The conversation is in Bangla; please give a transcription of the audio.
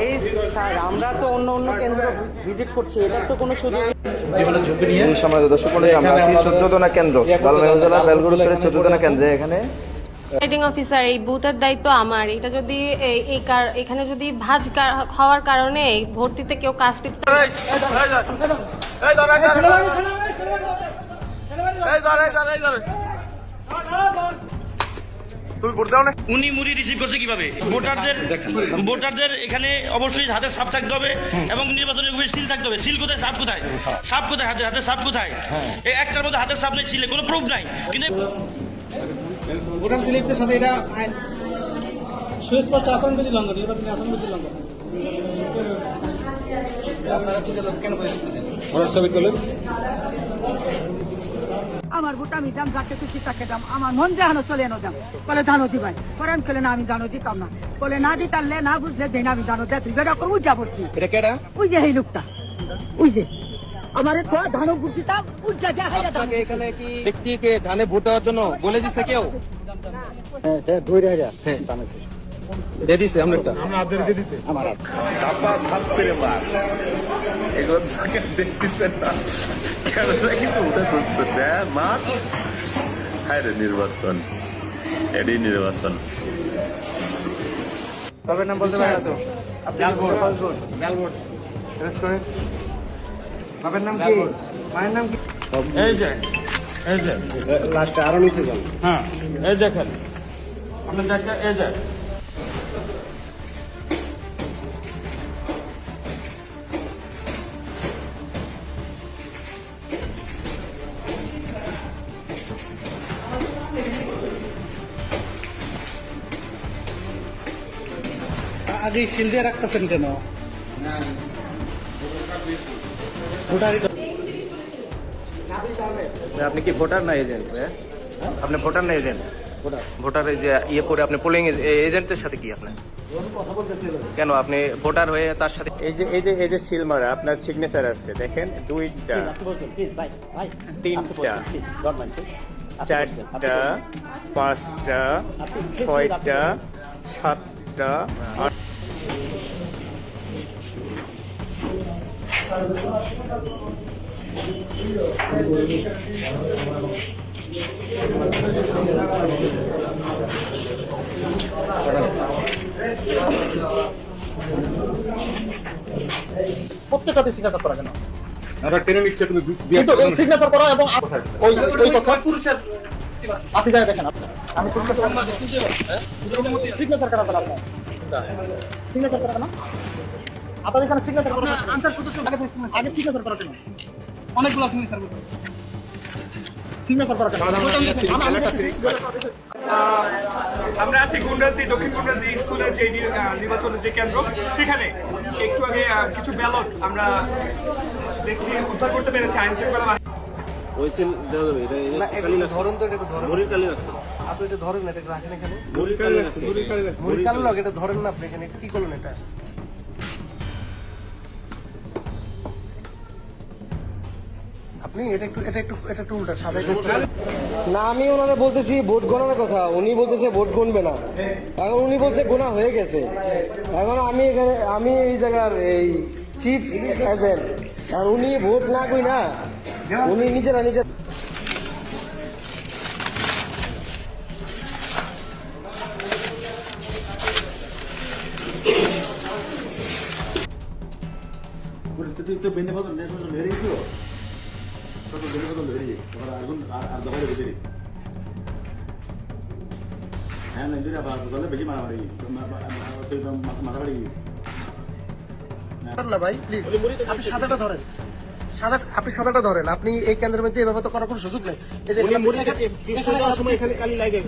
এই স্যার আমরা তো অন্য অন্য কেন্দ্র ভিজিট করছি, এটার তো কোনো সুযোগ সমাজ দর্শক মণ্ডলী, আমরা আছি 14 কেন্দ্র লালমনিরহাট জেলার বেলগুড় উত্তরের 14 কেন্দ্রে। এখানে প্রিসাইডিং অফিসার, এই বুথের দায়িত্ব আমার। এটা যদি এখানে যদি ভাঁজ হওয়ার কারণে ভর্তিতে কেউ কাজটি উনি মুড়ি রিসিভ করছে কিভাবে? ভোটারদের এখানে অবশ্যই হাতের ছাপ থাকতে হবে এবং নির্বাচনের সিল থাকতে হবে। সিল কোথায়, ছাপ কোথায়? ছাপ কোথায়? হাতের ছাপ কোথায়? এই একটার মধ্যে হাতের ছাপ নেই, সিলে কোনো প্রুফ নাই। কিন্তু ভোটার স্লিপের সাথে এটা সুস্পষ্ট আচরণবিধি লঙ্ঘন, নির্বাচনী আচরণবিধি লঙ্ঘন। কেন আমার ভোট আমি দাম যাকে খুশি তাকে দাম, আমার মন যাহানো চলে এনো দাম। বলে ধানো দিবাই করেন খেলে না, আমি ধানো দিতাম না। বলে না দিতারলে না বুঝলে দেন আমি ধানো দেয় তুই বেটা করবো যা পড়ছি। ওই যে এই লোকটা, ওই যে আমার তো ধানো ভোট দিতাম উজ্জা যা এখানে কি ব্যক্তিকে ধানে ভোট দেওয়ার জন্য বলে দিচ্ছে কেউ? দিয়ে দিচ্ছে আমরা দেখতেছেন না ক্যামেরা কিন্তু উঠে চলছে মা। হ্যাঁ রে, নির্বাচন, এটাই নির্বাচন। তবে নাম বলতে পারে তো বাবার নাম কি, মায়ের নাম কি? এই যে লাস্টে আরো নিচে যান। হ্যাঁ, এই দেখেন আপনার দেখেন, এই যে আগে সিল দিয়ে রাখতেছেন কেন? আপনি কি ভোটার না এজেন্ট? আপনি ভোটার না এজেন্ট? ভোটার এই যে ইয়ে করে আপনি পোলিং এজেন্টের সাথে কি আপনার কেন? আপনি ভোটার হয়ে তার সাথে এই যে সিল মারা আপনার সিগনেচার আছে দেখেন, 2টা 3টা 4টা 5টা 6টা 7টা 8। প্রত্যেকটাতে সিগনেচার করা কেন? টেনে নিচ্ছে কিন্তু এই সিগনেচার করা এবং ওই কথা আপনি যাই দেখেন। আমি সিগনেচার করা আপনার সিগনেচার করা কেন? আপনার এখানে সিগনেচার করা আনসার সদস্য আগে সিগনেচার করা কেন? অনেকগুলো সিগনেচার করা কেন? আমরা আছি গুন্ডাসি, দক্ষিণ গুন্ডাসি স্কুলের যে নির্বাচনের যে কেন্দ্র, সেখানে একটু আগে কিছু ব্যালট আমরা দেখছি উদ্ধার করতে পেরেছি আইন শৃঙ্খলা বাহিনী। ধরেন তো, এটা ধরেন, আপনি এটা ধরেন, এটা রাখেন এখানে এটা ধরেন না আপনি এখানে কি করলেন? এটা আপনি এটা একটু উল্টা সাদাই না, আমি ওনারা বলতেছি ভোট গণার কথা, উনি বলতেছে ভোট গণবে না। এখন উনি বলছে গোনা হয়ে গেছে। এখন আমি এই জায়গার এই চিফ এজেন্ট, আর উনি ভোট না কই না, উনি নিজেরা পরিস্থিতি তো বেঁধে ফেলো বেড়ে গেছিল, বেড়ে ফেলো বেড়ে যায় আগুন আর দখল বেঁধে হ্যাঁ নাইজেরিয়া তাহলে বেশি মারামারি মাথা বাড়ি না ভাই প্লিজ, আপনি সাদাটা ধরেন, আপনি সাদাটা ধরেন। আপনি এই কেন্দ্রের মধ্যে এভাবে তো করার কোনো সুযোগ নেই। এই যে সময় এখানে কালি লাগে